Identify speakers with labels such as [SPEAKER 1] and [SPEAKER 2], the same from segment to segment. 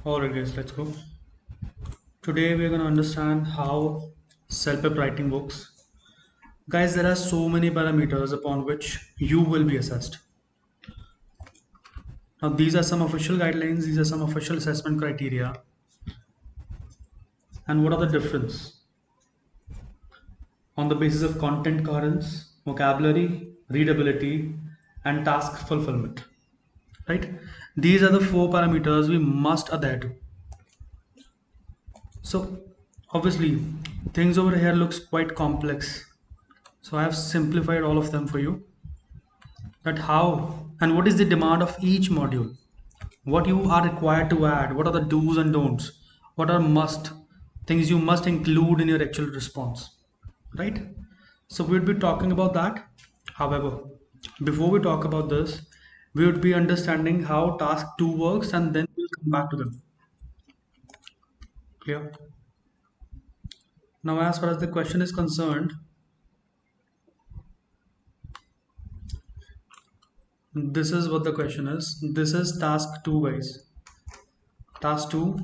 [SPEAKER 1] Alright guys, let's go. Today we're going to understand how CELPIP writing works. Guys, there are so many parameters upon which you will be assessed. Now these are some official guidelines, these are some official assessment criteria. And what are the difference? On the basis of content coherence, vocabulary, readability, and task fulfillment. Right? These are the four parameters we must adhere to. So obviously things over here looks quite complex. So I have simplified all of them for you. That how and what is the demand of each module, what you are required to add, what are the do's and don'ts, what are must things you must include in your actual response, right? So we would be talking about that. However, before we talk about this, we would be understanding how task 2 works, and then we'll come back to them. Clear? Now as far as the question is concerned, this is what the question is. This is task 2 guys. Task 2,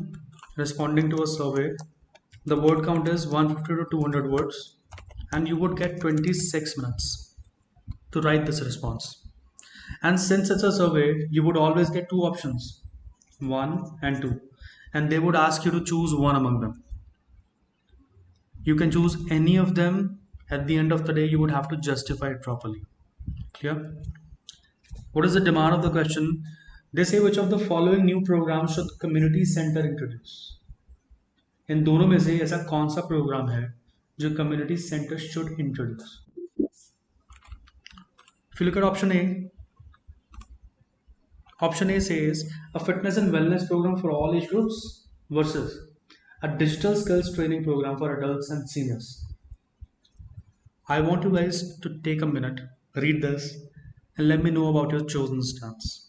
[SPEAKER 1] responding to a survey. The word count is 150 to 200 words, and you would get 26 minutes to write this response. And since it's a survey, you would always get two options, 1 and 2, and they would ask you to choose one among them. You can choose any of them. At the end of the day, you would have to justify it properly. Clear? What is the demand of the question? They say which of the following new programs should community center introduce? इन दोनों में से ऐसा कौन सा programme है जो community centre should introduce? If you look at option A says a fitness and wellness program for all age groups versus a digital skills training program for adults and seniors. I want you guys to take a minute, read this, and let me know about your chosen stance.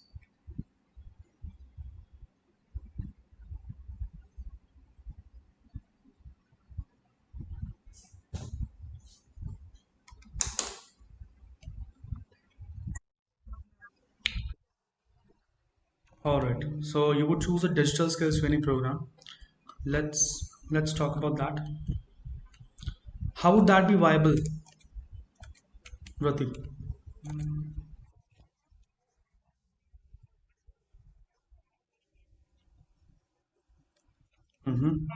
[SPEAKER 1] All right, so you would choose a digital skills training program. Let's talk about that. How would that be viable, Rati? Mm-hmm.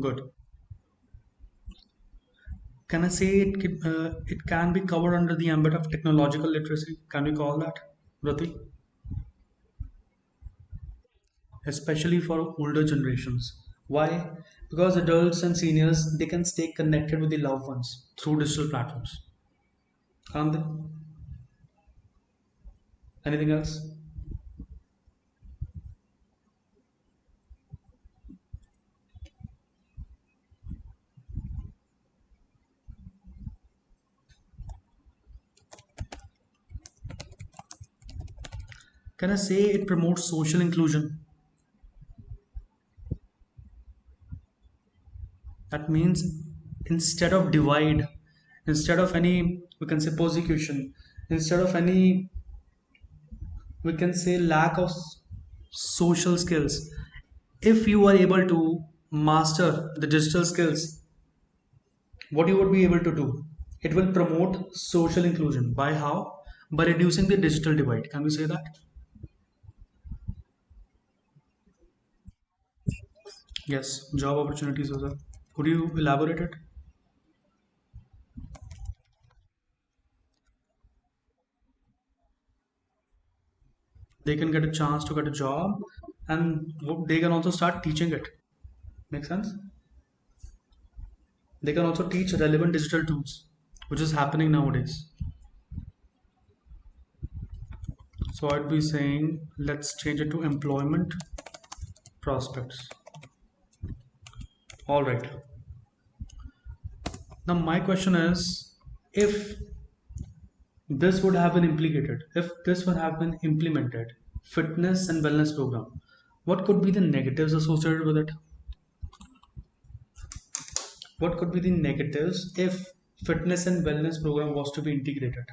[SPEAKER 1] Good. Can I say it can be covered under the ambit of technological literacy? Can we call that, Rati? Especially for older generations. Why? Because adults and seniors, they can stay connected with the loved ones through digital platforms. Can't they? Anything else? Can I say it promotes social inclusion? That means instead of divide, instead of any, we can say persecution, instead of any, we can say lack of social skills, if you are able to master the digital skills, what you would be able to do, it will promote social inclusion. By how? By reducing the digital divide. Can we say that? Yes, job opportunities as well. Could you elaborate it? They can get a chance to get a job, and they can also start teaching it. Make sense? They can also teach relevant digital tools, which is happening nowadays. So I'd be saying let's change it to employment prospects. All right. Now my question is, if this would have been implicated, if this would have been implemented, fitness and wellness program, what could be the negatives associated with it? What could be the negatives if fitness and wellness program was to be integrated?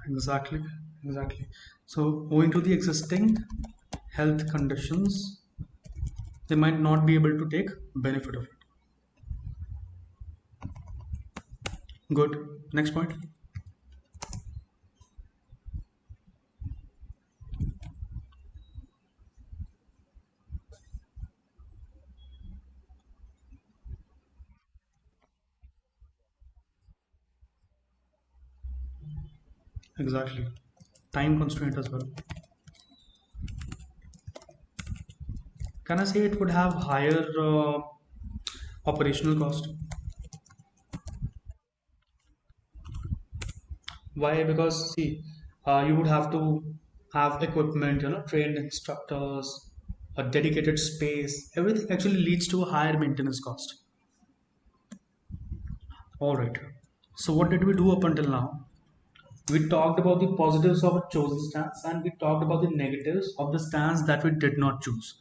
[SPEAKER 1] Exactly, exactly. So, owing to the existing health conditions, they might not be able to take benefit of it. Good. Next point. Exactly. Time constraint as well. Can I say it would have higher operational cost? Why? Because see, you would have to have equipment, trained instructors, a dedicated space. Everything actually leads to a higher maintenance cost. All right. So what did we do up until now? We talked about the positives of a chosen stance and we talked about the negatives of the stance that we did not choose.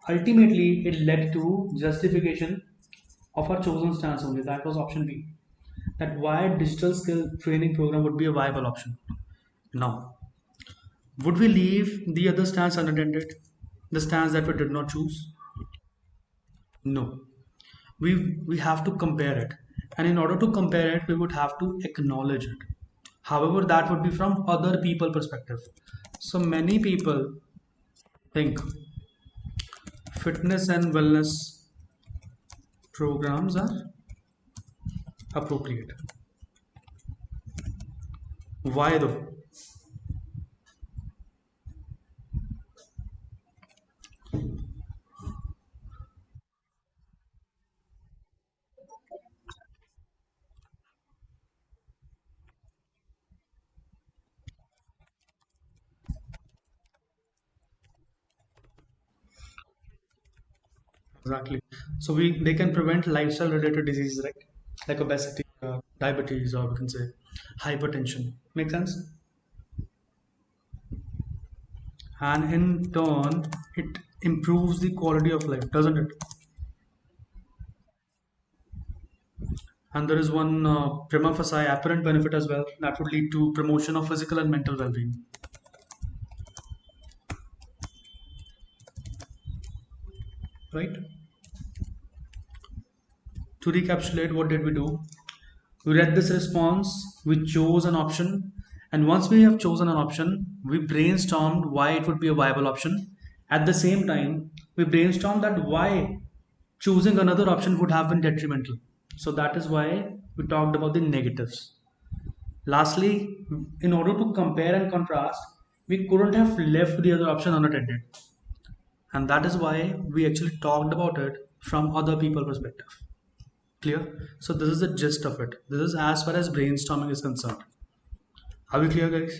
[SPEAKER 1] Ultimately, it led to justification of our chosen stance only. That was option B. That why digital skill training program would be a viable option. Now, would we leave the other stance unattended? The stance that we did not choose? No. We have to compare it. And in order to compare it, we would have to acknowledge it. However, that would be from other people perspective. So many people think fitness and wellness programs are appropriate. Why though? Exactly. So we they can prevent lifestyle related diseases, right? Like obesity, diabetes, or we can say hypertension. Make sense? And in turn, it improves the quality of life, doesn't it? And there is one prima facie apparent benefit as well that would lead to promotion of physical and mental well-being, right? To recapitulate, what did we do? We read this response, we chose an option, and once we have chosen an option, we brainstormed why it would be a viable option. At the same time, we brainstormed that why choosing another option would have been detrimental. So that is why we talked about the negatives. Lastly, in order to compare and contrast, we couldn't have left the other option unattended. And that is why we actually talked about it from other people perspective. Clear? So this is the gist of it. This is as far as brainstorming is concerned. Are we clear, guys?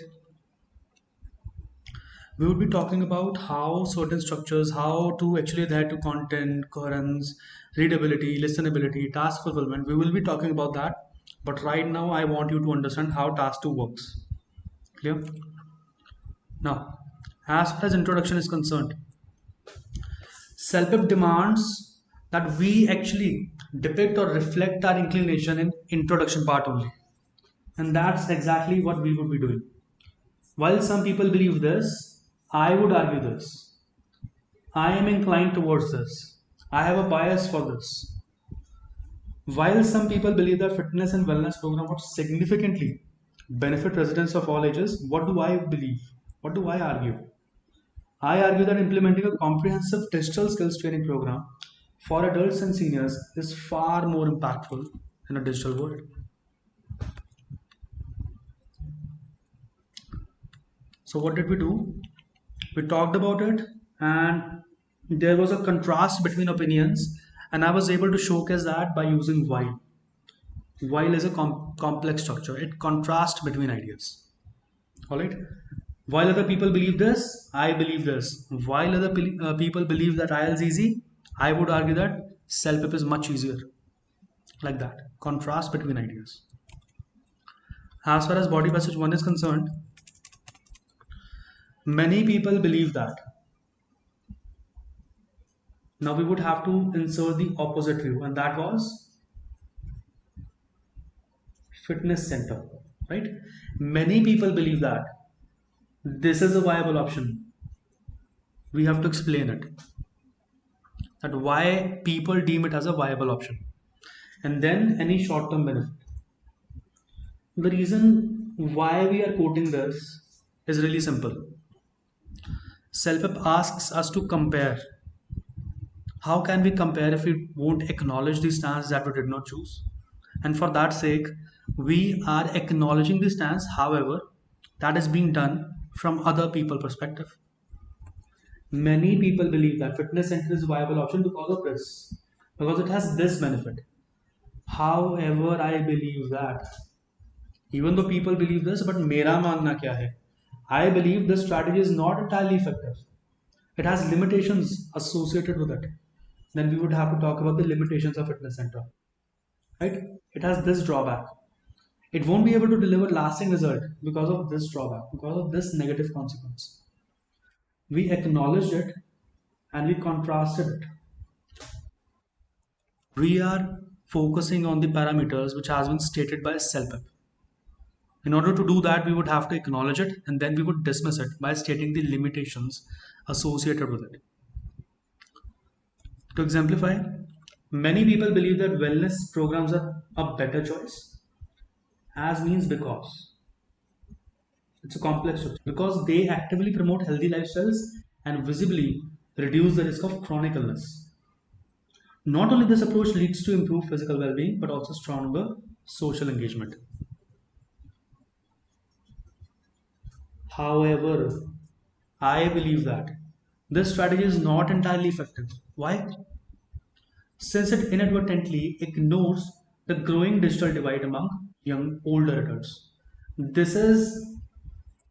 [SPEAKER 1] We would be talking about how certain structures, how to actually adhere to content, coherence, readability, listenability, task fulfillment. We will be talking about that. But right now, I want you to understand how task 2 works. Clear? Now, as far as introduction is concerned, CELPIP demands that we actually depict or reflect our inclination in introduction part only. And that's exactly what we would be doing. While some people believe this, I would argue this. I am inclined towards this. I have a bias for this. While some people believe that fitness and wellness program would significantly benefit residents of all ages, what do I believe? What do I argue? I argue that implementing a comprehensive digital skills training program for adults and seniors is far more impactful in a digital world. So, what did we do? We talked about it, and there was a contrast between opinions, and I was able to showcase that by using while. While is a complex structure, it contrasts between ideas. All right. While other people believe this, I believe this. While other people believe that IELTS is easy, I would argue that self-pip is much easier. Like that. Contrast between ideas. As far as body passage 1 is concerned, Many people believe that. Now we would have to insert the opposite view, and that was fitness center, right? Many people believe that this is a viable option. We have to explain it, that why people deem it as a viable option, and then any short-term benefit. The reason why we are quoting this is really simple. CELPIP asks us to compare. How can we compare if we won't acknowledge the stance that we did not choose? And for that sake, we are acknowledging the stance, however, that is being done from other people perspective. Many people believe that fitness center is a viable option because of this, because it has this benefit. However, I believe that even though people believe this, but मेरा मानना क्या है? I believe this strategy is not entirely effective. It has limitations associated with it. Then we would have to talk about the limitations of fitness center, right? It has this drawback. It won't be able to deliver lasting result because of this drawback, because of this negative consequence. We acknowledged it and we contrasted it. We are focusing on the parameters which has been stated by CELPIP. In order to do that, we would have to acknowledge it and then we would dismiss it by stating the limitations associated with it. To exemplify, many people believe that wellness programs are a better choice, as means because. It's a complex truth. Because they actively promote healthy lifestyles and visibly reduce the risk of chronic illness. Not only this approach leads to improved physical well-being, but also stronger social engagement. However, I believe that this strategy is not entirely effective. Why? Since it inadvertently ignores the growing digital divide among young older adults. This is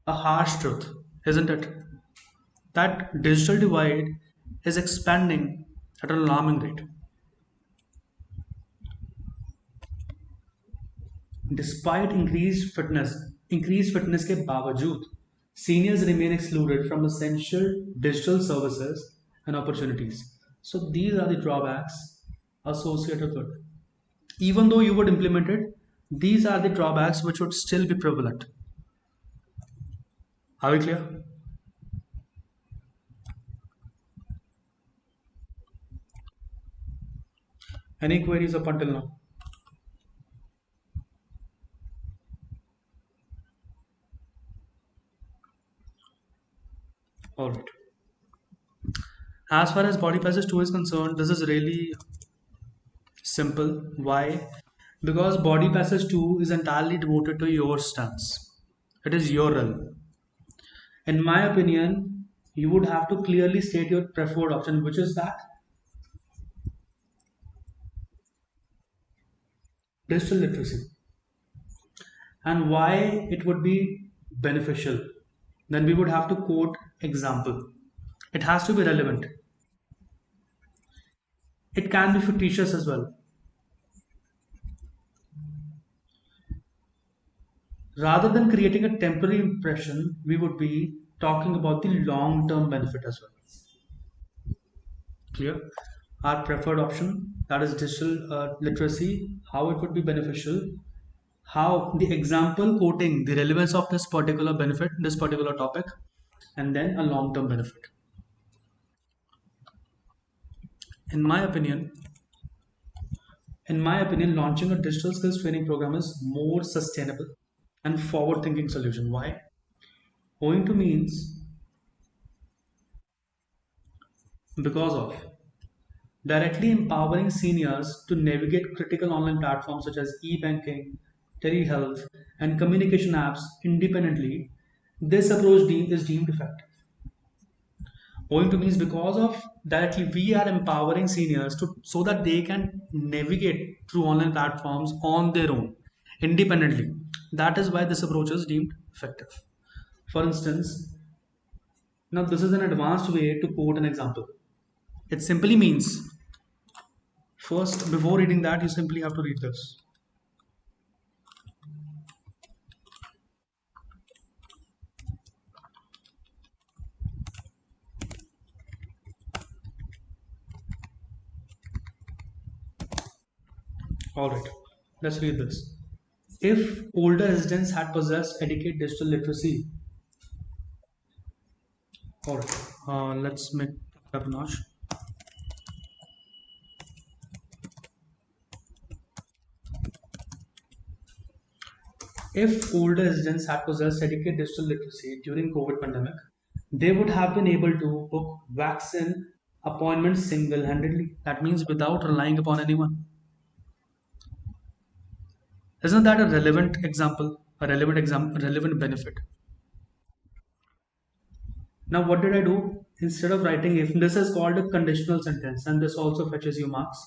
[SPEAKER 1] a harsh truth, isn't it? That digital divide is expanding at an alarming rate. Despite increased fitness के बावजूद, seniors remain excluded from essential digital services and opportunities. So these are the drawbacks associated with it. Even though you would implement it, these are the drawbacks which would still be prevalent. Are we clear? Any queries up until now? All right. As far as body passes 2 is concerned, this is really simple. Why? Because body passage 2 is entirely devoted to your stance. It is your realm. In my opinion, you would have to clearly state your preferred option, which is that digital literacy, and why it would be beneficial. Then we would have to quote example. It has to be relevant. It can be fictitious as well. Rather than creating a temporary impression, we would be talking about the long term benefit as well. Clear? Our preferred option, that is digital literacy, how it would be beneficial, how the example quoting the relevance of this particular benefit, this particular topic, and then a long term benefit. In my opinion, launching a digital skills training program is more sustainable and forward thinking solution. Why? Owing to means because of directly empowering seniors to navigate critical online platforms such as e-banking, telehealth, and communication apps independently. This approach is deemed effective. Owing to means because of directly we are empowering seniors to so that they can navigate through online platforms on their own independently. That is why this approach is deemed effective. For instance, now this is an advanced way to quote an example. It simply means first, before reading that, you simply have to read this. All right, let's read this. If older residents had possessed adequate digital literacy, all right, let's make up a notch. If older residents had possessed adequate digital literacy during COVID pandemic, they would have been able to book vaccine appointments single-handedly. That means without relying upon anyone. Isn't that a relevant example? A relevant example, relevant benefit. Now, what did I do? Instead of writing if, this is called a conditional sentence, and this also fetches you marks.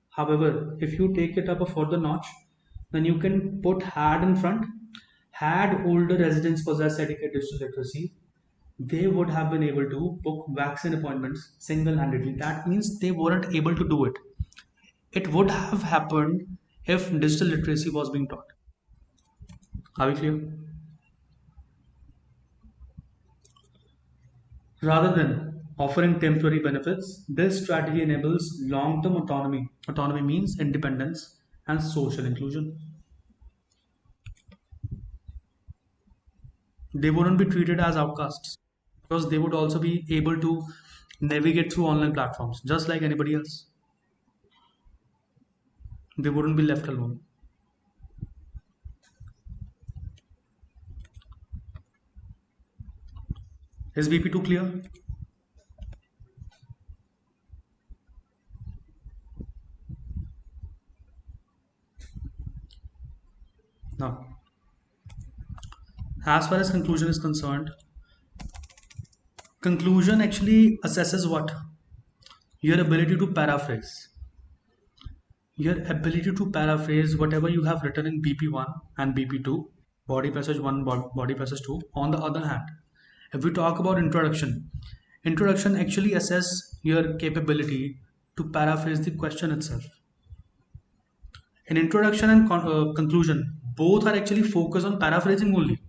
[SPEAKER 1] However, if you take it up a further notch, then you can put had in front. Had older residents possessed adequate digital literacy, they would have been able to book vaccine appointments single-handedly. That means they weren't able to do it. It would have happened if digital literacy was being taught. Are we clear? Rather than offering temporary benefits, this strategy enables long-term autonomy. Autonomy means independence and social inclusion. They wouldn't be treated as outcasts because they would also be able to navigate through online platforms just like anybody else. They wouldn't be left alone. Is BP2 clear? Now, as far as conclusion is concerned, conclusion actually assesses what? Your ability to paraphrase. Your ability to paraphrase whatever you have written in BP1 and BP2, body passage 1, body passage 2. On the other hand, if we talk about introduction, introduction actually assess your capability to paraphrase the question itself. In introduction and conclusion, both are actually focused on paraphrasing only.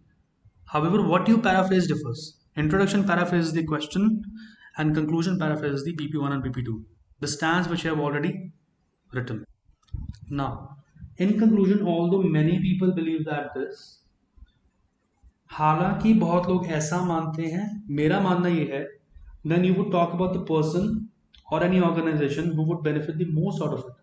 [SPEAKER 1] However, what you paraphrase differs. Introduction paraphrases the question and conclusion paraphrases the BP1 and BP2, the stance which you have already written. Now, in conclusion, although many people believe that this, हालांकि बहुत लोग ऐसा मानते हैं, मेरा मानना ये है, then you would talk about the person or any organization who would benefit the most out of it.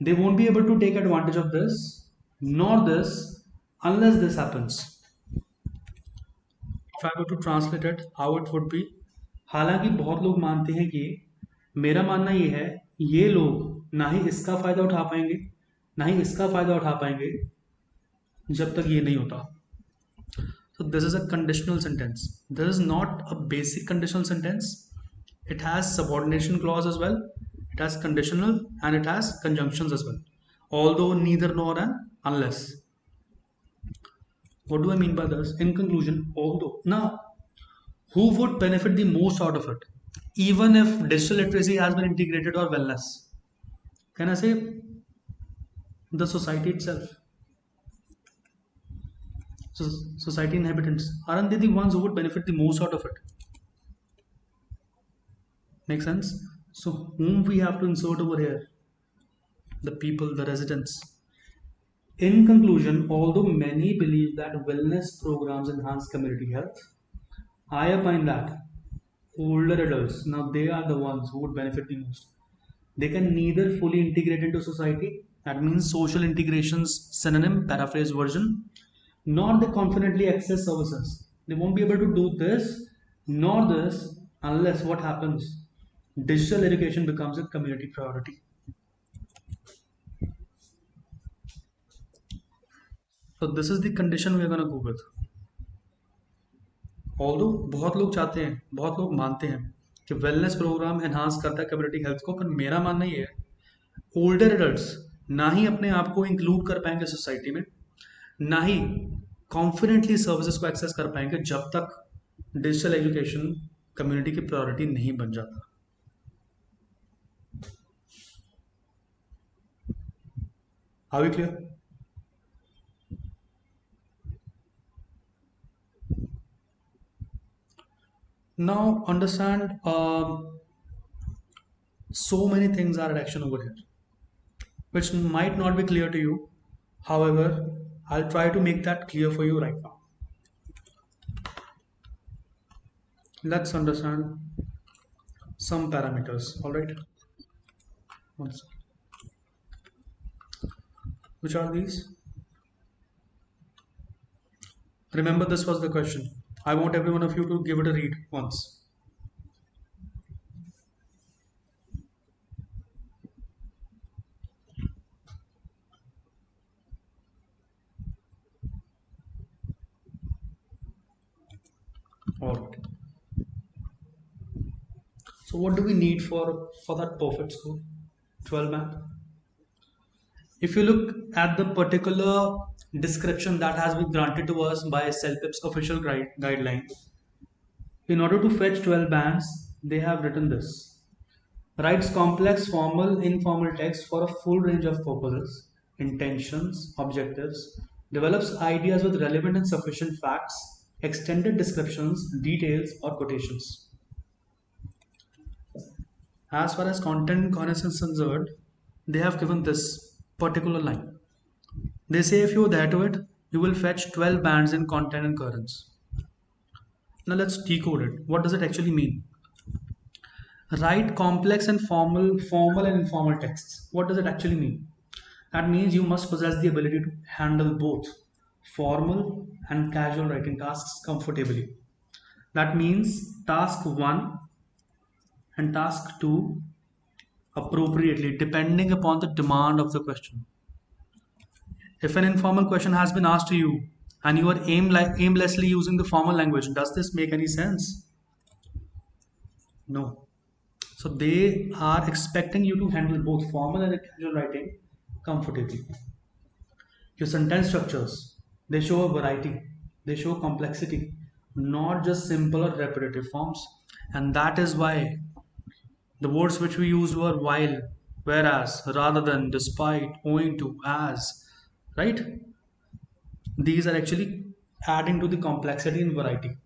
[SPEAKER 1] They won't be able to take advantage of this nor this unless this happens. If I were to translate it, how it would be, हालांकि बहुत लोग मानते हैं कि, मेरा मानना ये है, ये लोग ना ही इसका फायदा उठा पाएंगे ना ही इसका फायदा उठा पाएंगे जब तक ये नहीं होता. So this is a conditional sentence. This is not a basic conditional sentence. It has subordination clause as well. It has conditional and it has conjunctions as well. Although neither nor and unless. What do I mean by this? In conclusion, although. Now, who would benefit the most out of it? Even if digital literacy has been integrated or wellness. Can I say the society itself? So society inhabitants, aren't they the ones who would benefit the most out of it? Make sense? So whom we have to insert over here? The people, the residents. In conclusion, although many believe that wellness programs enhance community health, I opine that older adults, now they are the ones who would benefit the most. They can neither fully integrate into society, that means social integration's synonym, paraphrase version, nor they confidently access services. They won't be able to do this nor this unless what happens? Digital education becomes a community priority. So this is the condition we are going to go with. Although बहुत लोग चाहते हैं, बहुत लोग मानते हैं कि wellness programme enhance करता है कम्युनिटी हेल्थ को, पर मेरा मानना ये है ओल्डर एडल्ट्स ना ही अपने आप को इंक्लूड कर पाएंगे सोसाइटी में, ना ही कॉन्फिडेंटली सर्विसेज को एक्सेस कर पाएंगे जब तक डिजिटल एजुकेशन कम्युनिटी की प्रायोरिटी नहीं बन जाता. Are we clear? Now understand, so many things are at action over here. which might not be clear to you. However, I'll try to make that clear for you right now. Let's understand some parameters. All right. Which are these? Remember, this was the question. I want every one of you to give it a read once. All right. So, what do we need for that perfect score? 12 man. If you look at the particular description that has been granted to us by CELPIP's official guideline, in order to fetch 12 bands, they have written this. Writes complex formal, informal text for a full range of purposes, intentions, objectives, develops ideas with relevant and sufficient facts, extended descriptions, details, or quotations. As far as content coherence is concerned, they have given this particular line. They say if you adhere to it, you will fetch 12 bands in content and coherence. Now let's decode it. What does it actually mean? Write complex and formal and informal texts. What does it actually mean? That means you must possess the ability to handle both formal and casual writing tasks comfortably. That means task 1 and task 2 appropriately depending upon the demand of the question. If an informal question has been asked to you and you are aimlessly using the formal language, does this make any sense? No. So they are expecting you to handle both formal and casual writing comfortably. Your sentence structures, they show a variety, they show complexity, not just simple or repetitive forms. And that is why the words which we used were while, whereas, rather than, despite, owing to, as, right? These are actually adding to the complexity and variety.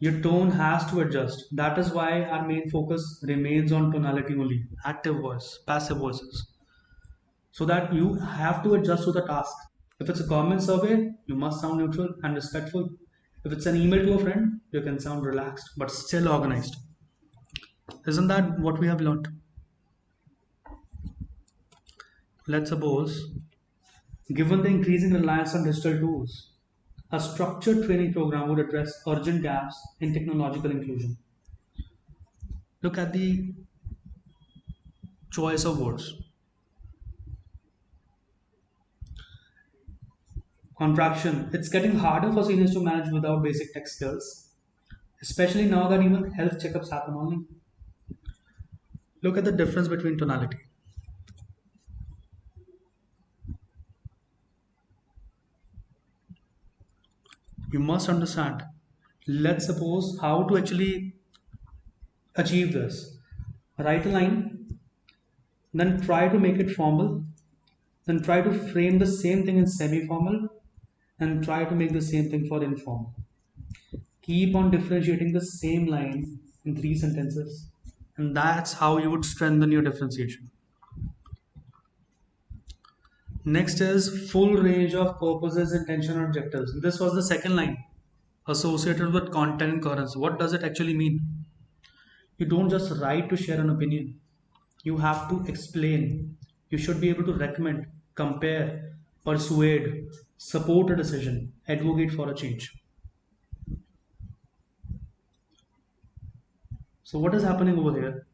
[SPEAKER 1] Your tone has to adjust. That is why our main focus remains on tonality only, active voice, passive voices. So that you have to adjust to the task. If it's a government survey, you must sound neutral and respectful. If it's an email to a friend, you can sound relaxed but still organized. Isn't that what we have learned? Let's suppose, given the increasing reliance on digital tools, a structured training program would address urgent gaps in technological inclusion. Look at the choice of words. Contraction. It's getting harder for seniors to manage without basic tech skills, especially now that even health checkups happen online. Look at the difference between tonality. You must understand. Let's suppose how to actually achieve this. Write a line, then try to make it formal, then try to frame the same thing in semi formal, and try to make the same thing for informal. Keep on differentiating the same line in 3 sentences, and that's how you would strengthen your differentiation. Next is full range of purposes, intention, and objectives. This was the second line associated with content and coherence. What does it actually mean? You don't just write to share an opinion. You have to explain. You should be able to recommend, compare, persuade, support a decision, advocate for a change. So what is happening over here?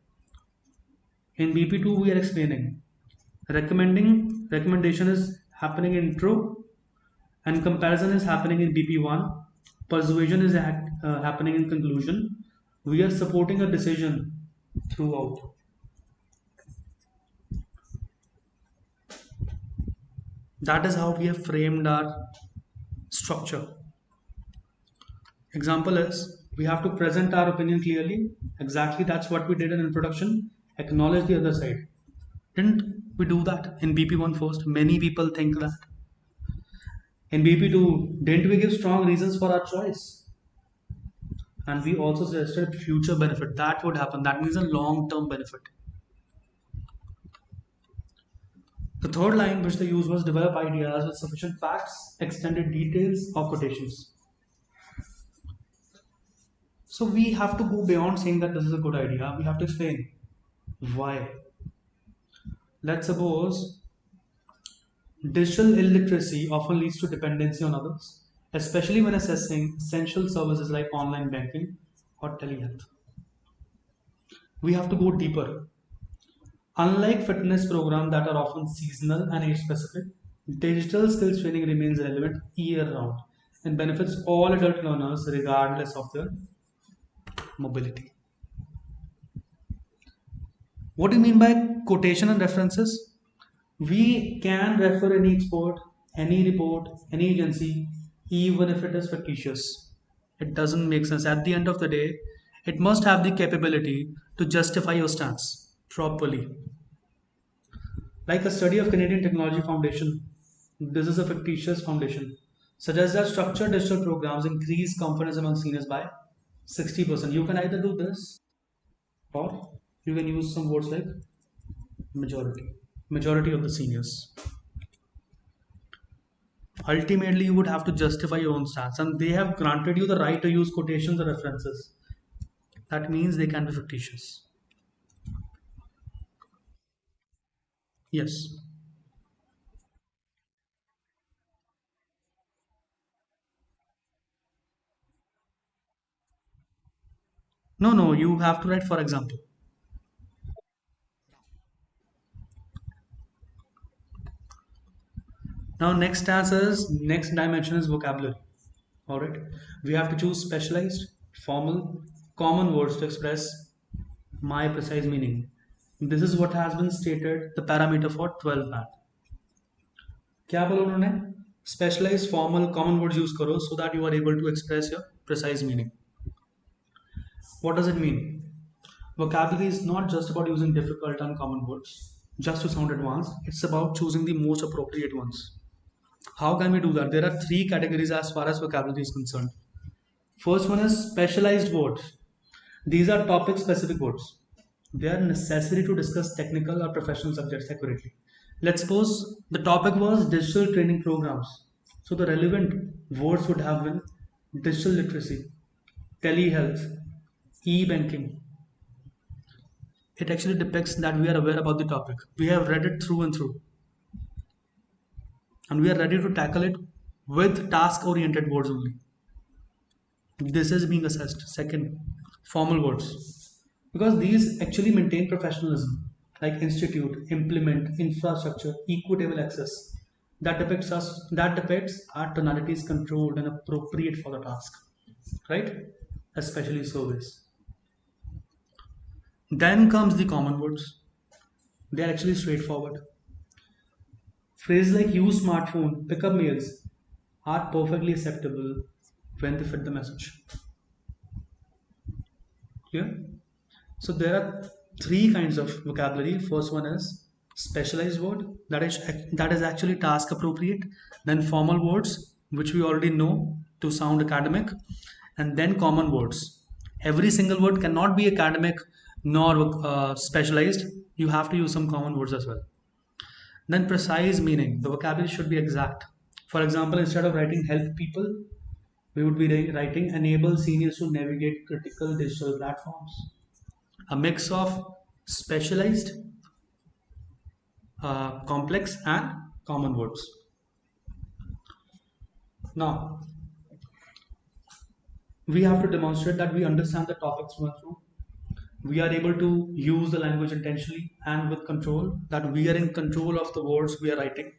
[SPEAKER 1] In BP2 we are explaining. Recommendation is happening in intro and comparison is happening in BP1. Persuasion is happening in conclusion. We are supporting a decision throughout. That is how we have framed our structure. Example is we have to present our opinion clearly. Exactly that's what we did in introduction. Acknowledge the other side. Didn't we do that in BP1 first? Many people think that. In BP2, didn't we give strong reasons for our choice? And we also suggested future benefit. That would happen. That means a long term benefit. The third line which they used was develop ideas with sufficient facts, extended details, or quotations. So we have to go beyond saying that this is a good idea. We have to explain why. Let's suppose digital illiteracy often leads to dependency on others, especially when assessing essential services like online banking or telehealth. We have to go deeper. Unlike fitness programs that are often seasonal and age specific, digital skills training remains relevant year round and benefits all adult learners regardless of their mobility. What do you mean by quotation and references? We can refer any expert, any report, any agency, even if it is fictitious. It doesn't make sense. At the end of the day, it must have the capability to justify your stance properly. Like a study of Canadian Technology Foundation, this is a fictitious foundation, suggests that structured digital programs increase confidence among seniors by 60%. You can either do this or you can use some words like majority. Majority of the seniors. Ultimately, you would have to justify your own stance, and they have granted you the right to use quotations or references. That means they can be fictitious. Yes. No, no, you have to write for example. Now, next dimension is vocabulary. All right. We have to choose specialized, formal, common words to express my precise meaning. This is what has been stated the parameter for 12 band. क्या बोला उन्होंने specialized, formal, common words use करो so that you are able to express your precise meaning. What does it mean? Vocabulary is not just about using difficult, uncommon words just to sound advanced. It's about choosing the most appropriate ones. How can we do that? There are three categories as far as vocabulary is concerned. First one is specialized words. These are topic specific words. They are necessary to discuss technical or professional subjects accurately. Let's suppose the topic was digital training programs. So the relevant words would have been digital literacy, telehealth, e-banking. It actually depicts that we are aware about the topic. We have read it through and through. And we are ready to tackle it with task oriented words only. This is being assessed. Second, formal words. Because these actually maintain professionalism, like institute, implement, infrastructure, equitable access. That depicts our tonality is controlled and appropriate for the task. Right? Especially surveys. Then comes the common words. They are actually straightforward. Phrases like use smartphone, pick up mails are perfectly acceptable when they fit the message. Clear? So there are three kinds of vocabulary. First one is specialized word that is actually task appropriate. Then formal words which we already know to sound academic, and then common words. Every single word cannot be academic nor specialized. You have to use some common words as well. Then precise meaning. The vocabulary should be exact. For example, instead of writing help people, we would be writing enable seniors to navigate critical digital platforms. A mix of specialized, complex, and common words. Now, we have to demonstrate that we understand the topics we went through. We are able to use the language intentionally and with control, that we are in control of the words we are writing.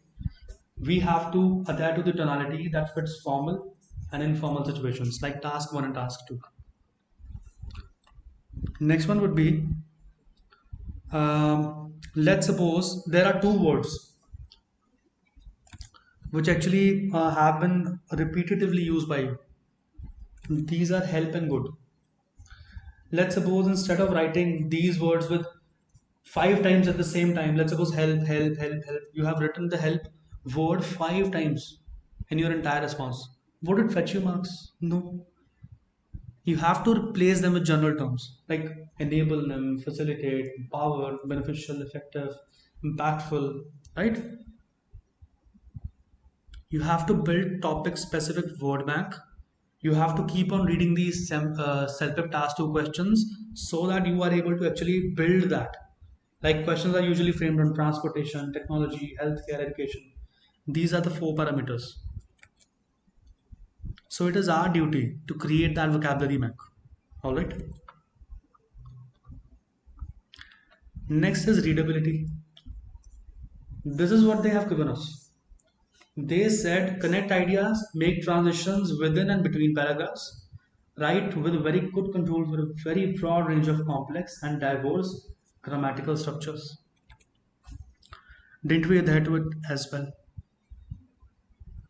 [SPEAKER 1] We have to adhere to the tonality that fits formal and informal situations like task 1 and task 2. Next one would be let's suppose there are two words which actually have been repetitively used by you. These are help and good. Let's suppose instead of writing these words with 5 times at the same time, let's suppose help, help, help, help, you have written the help word 5 times in your entire response. Would it fetch you marks? No. You have to replace them with general terms like enable them, facilitate, empower, beneficial, effective, impactful. right? You have to build topic specific word bank. You have to keep on reading these CELPIP task 2 questions so that you are able to actually build that. Like questions are usually framed on transportation, technology, healthcare, education. These are the 4 parameters. So it is our duty to create that vocabulary bank. All right. Next is readability. This is what they have given us. They said connect ideas, make transitions within and between paragraphs, write with very good control for a very broad range of complex and diverse grammatical structures. Didn't we adhere to it as well?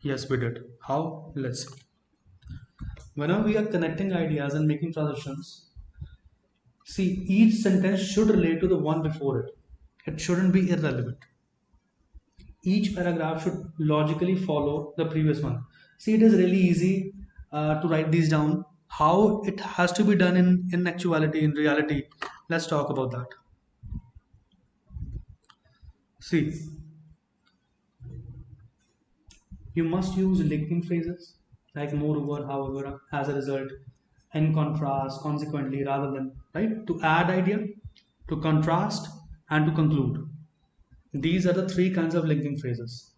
[SPEAKER 1] Yes, we did. How? Let's see. Whenever we are connecting ideas and making transitions, see, each sentence should relate to the one before it. It shouldn't be irrelevant. Each paragraph should logically follow the previous one. See, it is really easy to write these down. How it has to be done in actuality, in reality. Let's talk about that. See, you must use linking phrases like moreover, however, as a result, in contrast, consequently, rather than, right? To add idea, to contrast, and to conclude. These are the three kinds of linking phrases.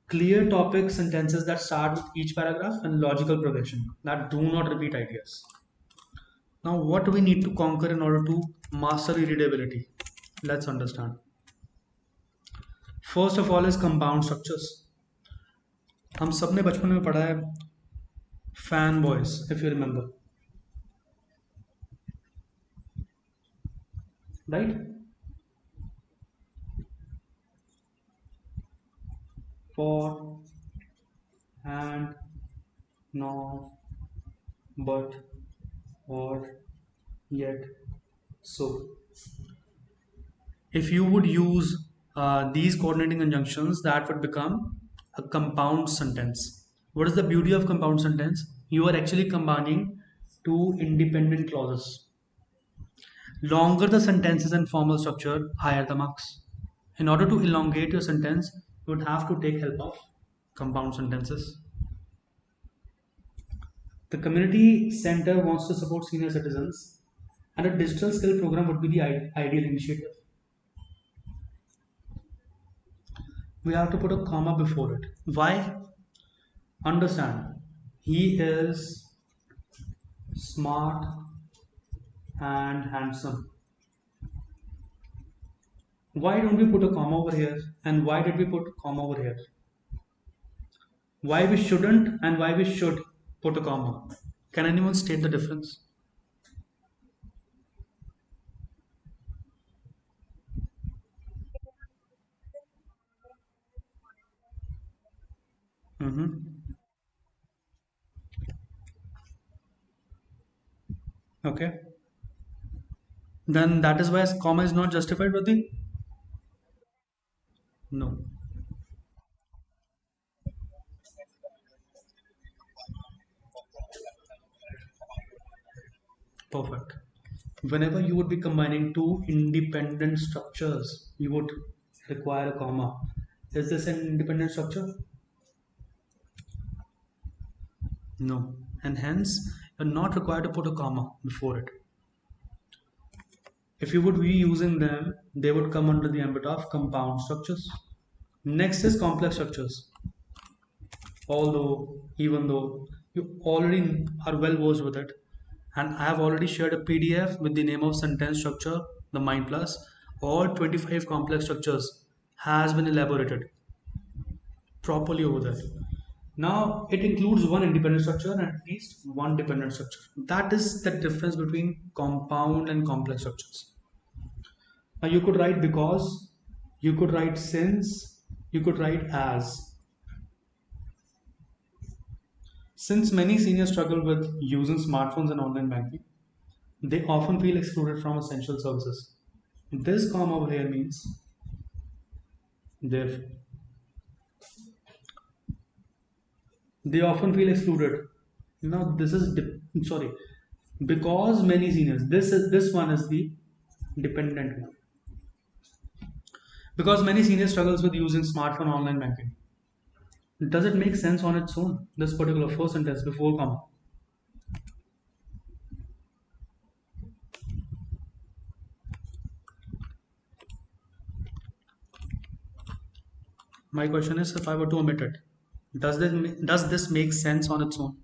[SPEAKER 1] Clear topic sentences that start with each paragraph and logical progression that do not repeat ideas. Now, what do we need to conquer in order to master readability? Let's understand. First of all is compound structures. हम सब ने बचपन में पढ़ा है fan boys if you remember right for and नॉ but और yet so if you would use these coordinating conjunctions that would become a compound sentence. What is the beauty of compound sentence? You are actually combining two independent clauses. Longer the sentence is in formal structure, higher the marks. In order to elongate your sentence, you would have to take help of compound sentences. The community center wants to support senior citizens, and a digital skill program would be the ideal initiative. We have to put a comma before it. Why? Understand. He is smart and handsome. Why don't we put a comma over here? And why did we put a comma over here? Why we shouldn't and why we should put a comma? Can anyone state the difference? Mm-hmm. Okay. Then that is why comma is not justified, Vati? No. Perfect. Whenever you would be combining two independent structures, you would require a comma. Is this an independent structure? No. And hence, you're not required to put a comma before it. If you would be using them, they would come under the ambit of compound structures. Next is complex structures. Although, even though you already are well versed with it, and I have already shared a PDF with the name of sentence structure, the Mind Plus, all 25 complex structures has been elaborated properly over there. Now it includes one independent structure and at least one dependent structure. That is the difference between compound and complex structures. Now you could write because, you could write since, you could write as. Since many seniors struggle with using smartphones and online banking, they often feel excluded from essential services. This comma over here means therefore. They often feel excluded. Now this is sorry, because many seniors. This one is the dependent one. Because many seniors struggles with using smartphone online banking. Does it make sense on its own? This particular first sentence before comma. My question is, if I were to omit it, does this make sense on its own?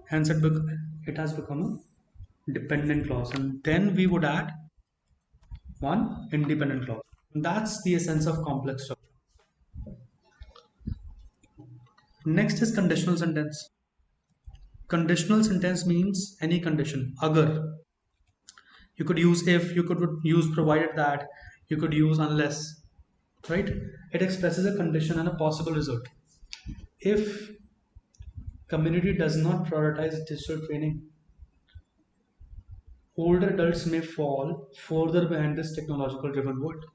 [SPEAKER 1] Hence, it has become a dependent clause, and then we would add one independent clause. That's the essence of complex structure. Next is conditional sentence. Conditional sentence means any condition. Agar. You could use if, you could use provided that, you could use unless, right? It expresses a condition and a possible result. If community does not prioritize digital training, older adults may fall further behind this technological driven world.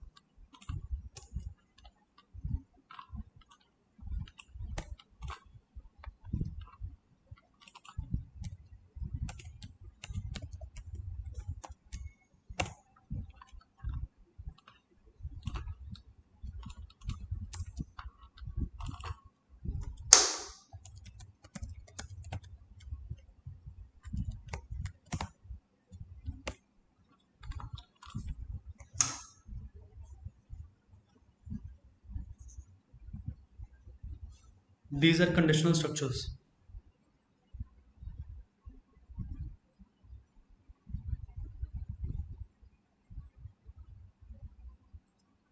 [SPEAKER 1] These are conditional structures.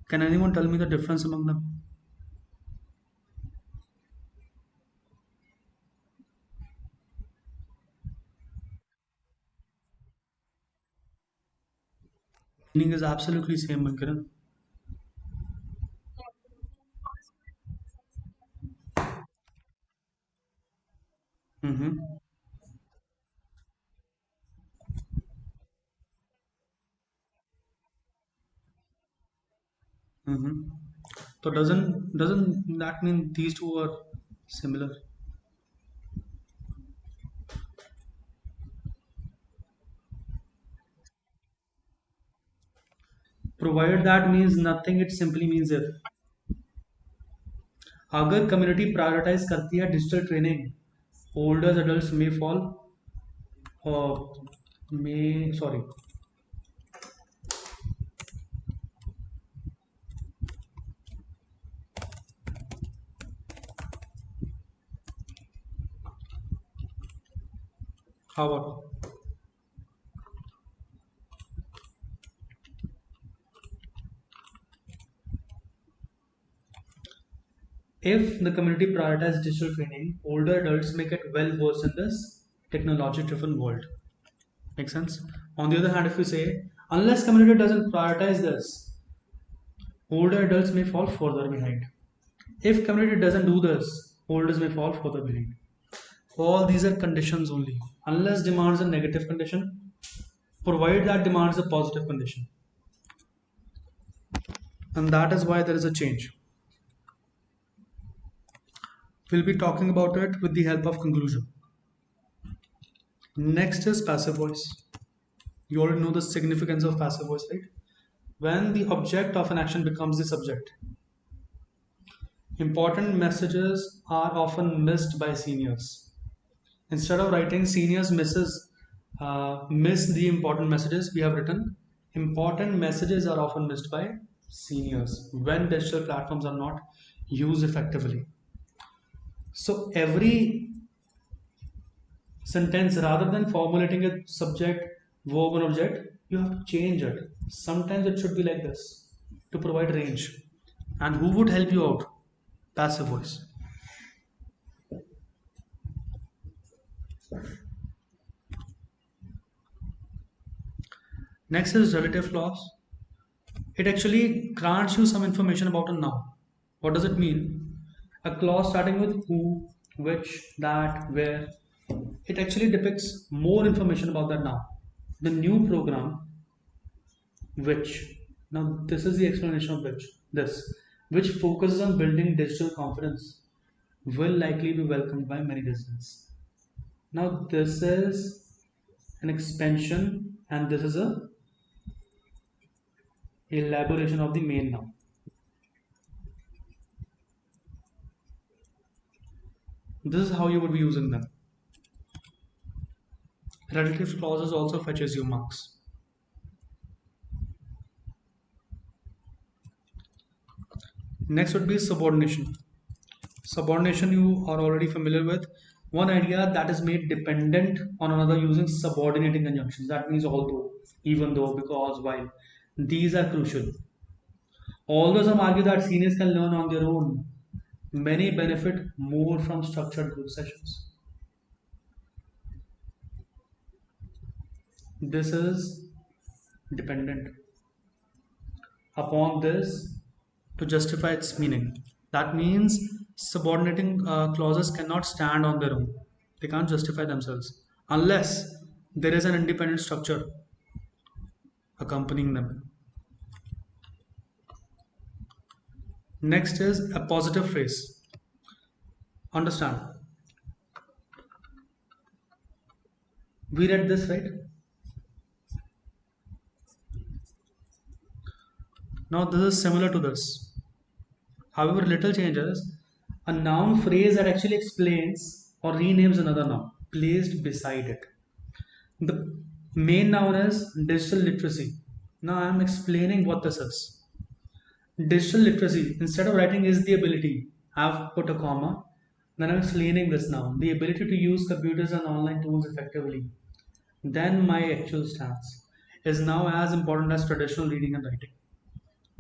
[SPEAKER 1] Can anyone tell me the difference among them? Meaning is absolutely same, Mankiran. Mm-hmm. Mm-hmm. So doesn't that mean these two are similar? Provided that means nothing, it simply means if. अगर community prioritise करती है digital training, older adults may fall may sorry how if the community prioritizes digital training, older adults may get well versed in this technology driven world. Make sense? On the other hand, if we say, unless community doesn't prioritize this, older adults may fall further behind. If community doesn't do this, olders may fall further behind. All these are conditions only. Unless demands a negative condition, provide that demands a positive condition. And that is why there is a change. We'll be talking about it with the help of conclusion. Next is passive voice. You already know the significance of passive voice, right? When the object of an action becomes the subject, important messages are often missed by seniors. Instead of writing seniors miss the important messages, we have written important messages are often missed by seniors when digital platforms are not used effectively. So every sentence, rather than formulating a subject, verb, and object, you have to change it. Sometimes it should be like this to provide range. And who would help you out? Passive voice. Next is relative clause. It actually grants you some information about a noun. What does it mean? A clause starting with who, which, that, where. It actually depicts more information about that noun. The new program, which. Now, this is the explanation of which focuses on building digital confidence, will likely be welcomed by many residents. Now, this is an expansion, and this is a elaboration of the main noun. This is how you would be using them. Relative clauses also fetches you marks. Next would be subordination. Subordination you are already familiar with. One idea that is made dependent on another using subordinating conjunctions. That means although, even though, because, while. These are crucial. Although some argue that seniors can learn on their own, many benefit more from structured group sessions. This is dependent upon this to justify its meaning. That means subordinating clauses cannot stand on their own. They can't justify themselves unless there is an independent structure accompanying them. Next is a positive phrase. Understand. We read this, right? Now this is similar to this. However, little changes. A noun phrase that actually explains or renames another noun placed beside it. The main noun is digital literacy. Now I am explaining what this is. Digital literacy, instead of writing is the ability, I've put a comma. Then I'm explaining this now. The ability to use computers and online tools effectively. Then my actual stance is now as important as traditional reading and writing.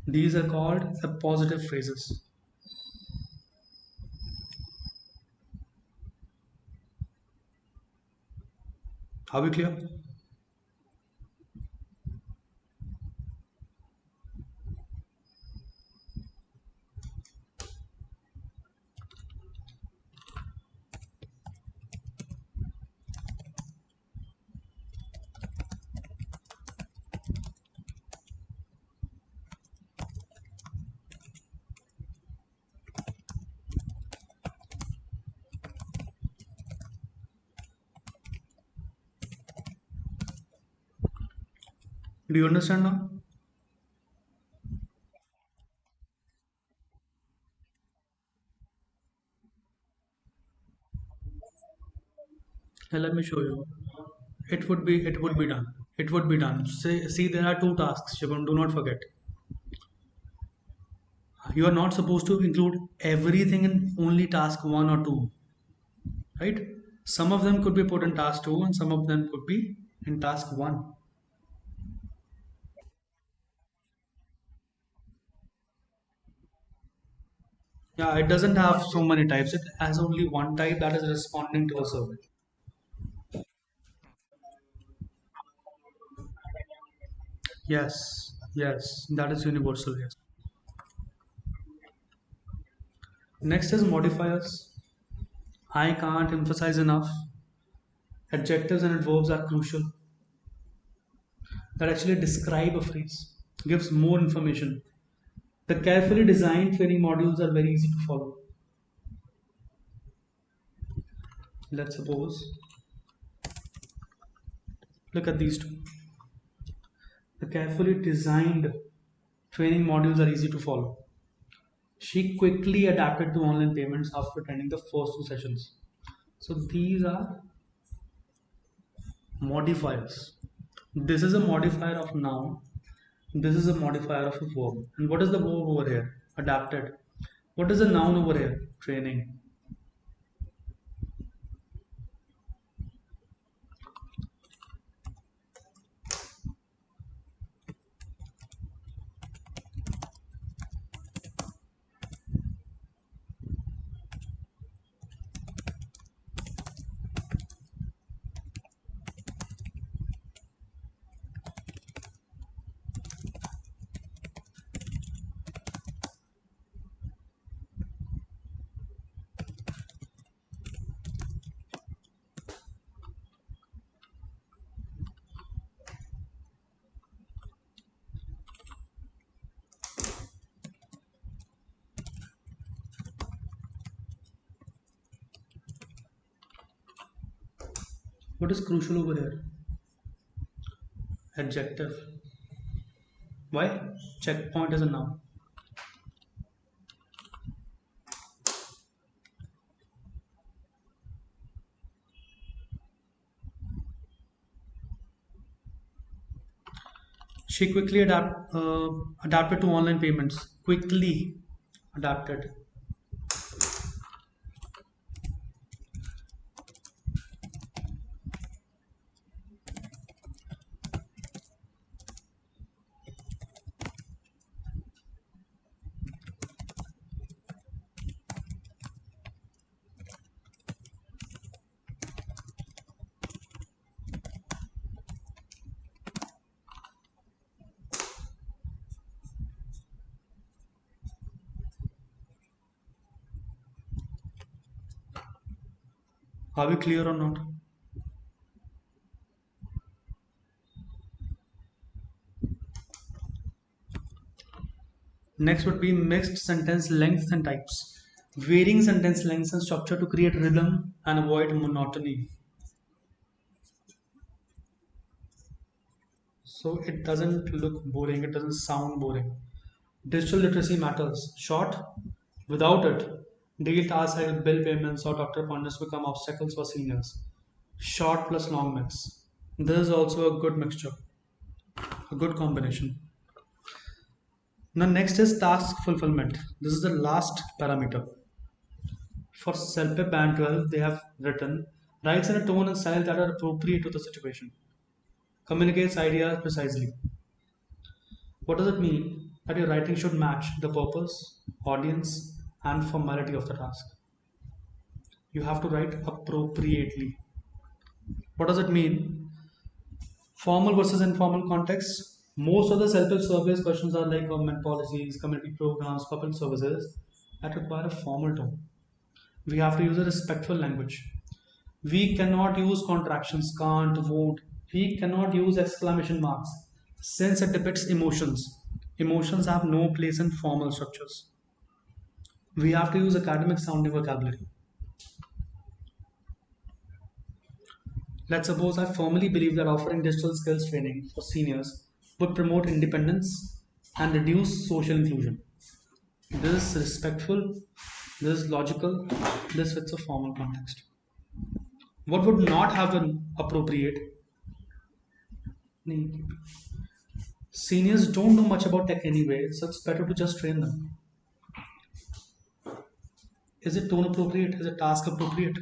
[SPEAKER 1] These are called appositive phrases. Are we clear? Do you understand now? Let me show you. It would be done. It would be done. See, there are two tasks. Shivam, do not forget. You are not supposed to include everything in only task one or two, right? Some of them could be put in task two, and some of them could be in task one. Yeah, it doesn't have so many types. It has only one type, that is responding to a survey. Yes, yes, that is universal. Yes. Next is modifiers. I can't emphasize enough. Adjectives and adverbs are crucial. That actually describe a phrase, gives more information. The carefully designed training modules are very easy to follow. Let's suppose, look at these two. The carefully designed training modules are easy to follow. She quickly adapted to online payments after attending the first two sessions. So these are modifiers. This is a modifier of noun. This is a modifier of a verb. And what is the verb over here? Adapted. What is the noun over here? Training. What is crucial over here? Adjective. Why? Checkpoint is a noun. She quickly adapted to online payments. Quickly adapted. Are we clear or not? Next would be mixed sentence lengths and types. Varying sentence lengths and structure to create rhythm and avoid monotony. So it doesn't look boring, it doesn't sound boring. Digital literacy matters. Short, without it, daily tasks like bill payments or doctor appointments become obstacles for seniors. Short plus long mix. This is also a good mixture, a good combination. Now, next is task fulfillment. This is the last parameter. For CELPIP Band 12, they have written writes in a tone and style that are appropriate to the situation, communicates ideas precisely. What does it mean? That your writing should match the purpose, audience, and formality of the task. You have to write appropriately. What does it mean? Formal versus informal context. Most of the self-help surveys questions are like government policies, community programs, public services that require a formal tone. We have to use a respectful language. We cannot use contractions, can't, won't. We cannot use exclamation marks since it depicts emotions. Emotions have no place in formal structures. We have to use academic sounding vocabulary. Let's suppose I firmly believe that offering digital skills training for seniors would promote independence and reduce social inclusion. This is respectful, this is logical, this fits a formal context. What would not have been appropriate? Seniors don't know much about tech anyway, so it's better to just train them. Is it tone appropriate? Is it task appropriate?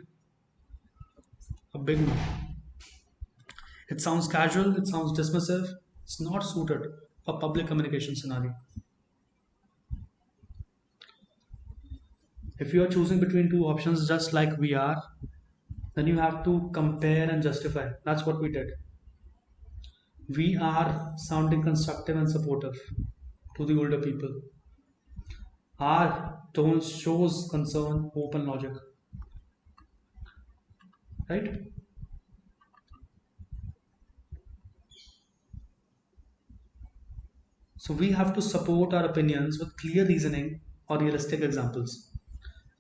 [SPEAKER 1] A big no. It sounds casual, it sounds dismissive, it's not suited for public communication scenario. If you are choosing between two options just like we are, then you have to compare and justify. That's what we did. We are sounding constructive and supportive to the older people. Our tone shows concern, hope, and logic. Right? So we have to support our opinions with clear reasoning or realistic examples.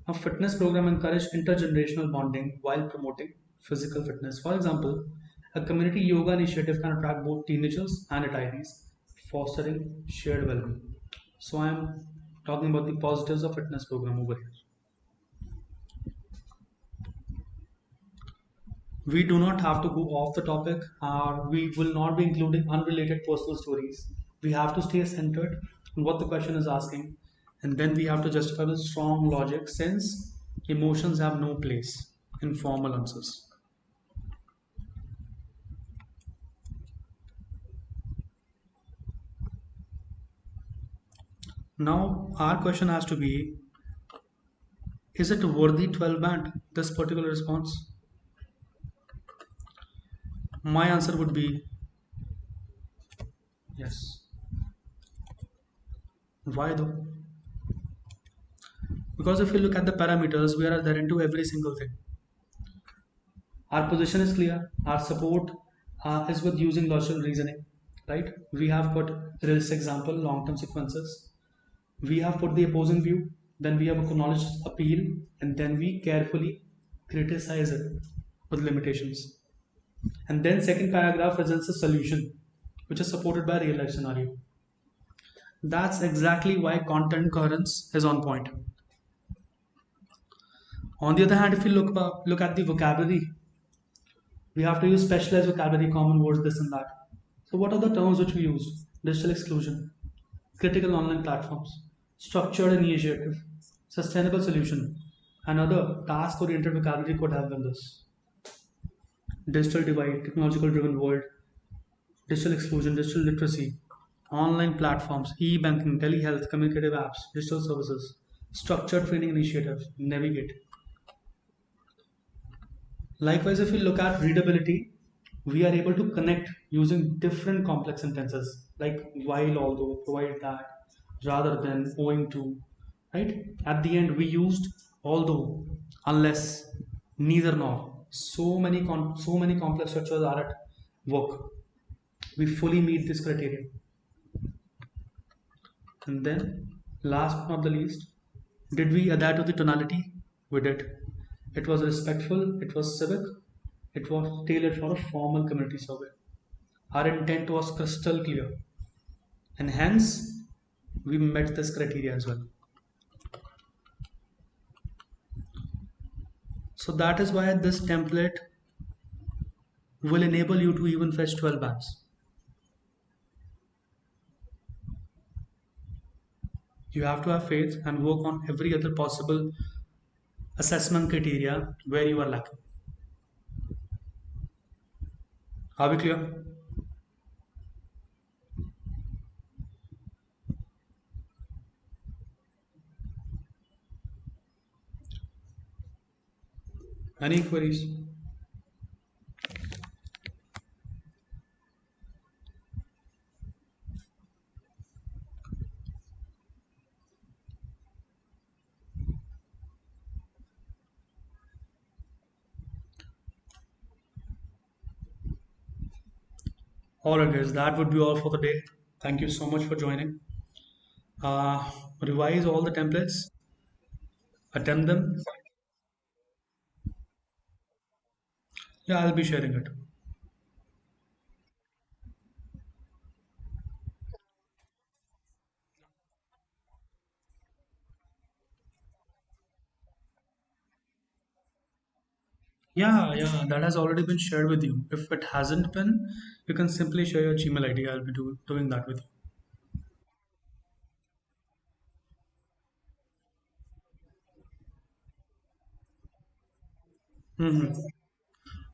[SPEAKER 1] A fitness program encourages intergenerational bonding while promoting physical fitness. For example, a community yoga initiative can attract both teenagers and retirees, fostering shared well-being. So I am talking about the positives of fitness program over here. We do not have to go off the topic. We will not be including unrelated personal stories. We have to stay centered on what the question is asking, and then we have to justify with strong logic since emotions have no place in formal answers. Now, our question has to be, is it worthy 12 band, this particular response? My answer would be yes. Why though? Because if you look at the parameters, we are adhering to every single thing. Our position is clear. Our support is with using logical reasoning, right? We have put realistic example, long-term sequences. We have put the opposing view. Then we have acknowledged appeal, and then we carefully criticize it with limitations. And then second paragraph presents a solution. which is supported by real life scenario. That's exactly why content coherence is on point. On the other hand, if you look at the vocabulary, we have to use specialized vocabulary, common words, this and that. So, what are the terms which we use? Digital exclusion, critical online platforms, structured initiative, sustainable solution. Another task oriented vocabulary could have been this: digital divide, technological driven world, digital exclusion, digital literacy, online platforms, e banking, telehealth, communicative apps, digital services, structured training initiative, navigate. Likewise, if we look at readability, we are able to connect using different complex sentences like while, although, provide that, rather than, owing to, right? At the end, we used although, unless, neither nor. So many complex structures are at work. We fully meet this criteria. And then, last but not the least, did we adhere to the tonality? We did. It was respectful, it was civic, it was tailored for a formal community survey. Our intent was crystal clear, and hence we met this criteria as well. So that is why this template will enable you to even fetch 12 bands. You have to have faith and work on every other possible assessment criteria where you are lacking. Are we clear? Any queries? Alright guys, that would be all for the day. Thank you so much for joining. Uh, Revise all the templates, attempt them. Yeah, I'll be sharing it. Yeah, that has already been shared with you. If it hasn't been, you can simply share your Gmail ID. I'll be doing that with you.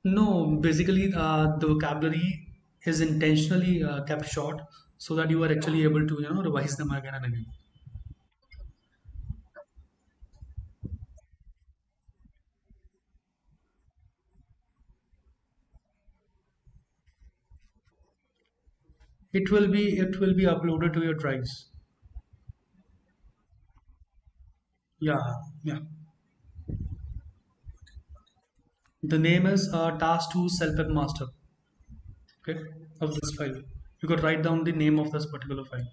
[SPEAKER 1] No, basically, the vocabulary is intentionally kept short so that you are actually able to, revise them again and again. It will be uploaded to your drives. Yeah, yeah. The name is task 2 CELPIP master. Okay, of this file. You could write down the name of this particular file.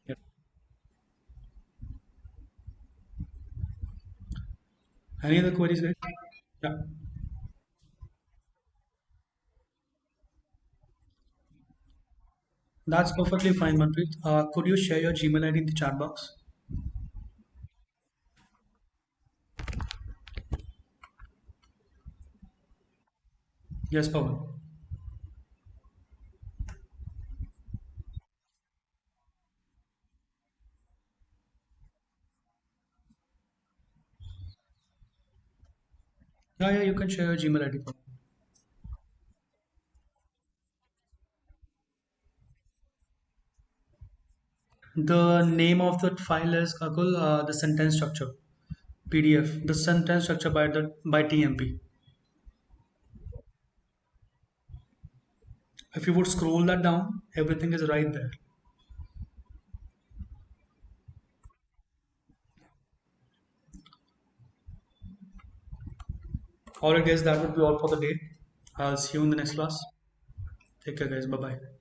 [SPEAKER 1] Yeah. Any other queries, guys? Yeah, that's perfectly fine, Manpreet. Could you share your Gmail ID in the chat box? Yes, Pawan. Yeah, you can share your Gmail ID. Pawan. The name of the file is Kakul, the sentence structure, PDF, the sentence structure by TMP. If you would scroll that down, everything is right there. Alright, guys, that would be all for the day. I'll see you in the next class. Take care, guys. Bye bye.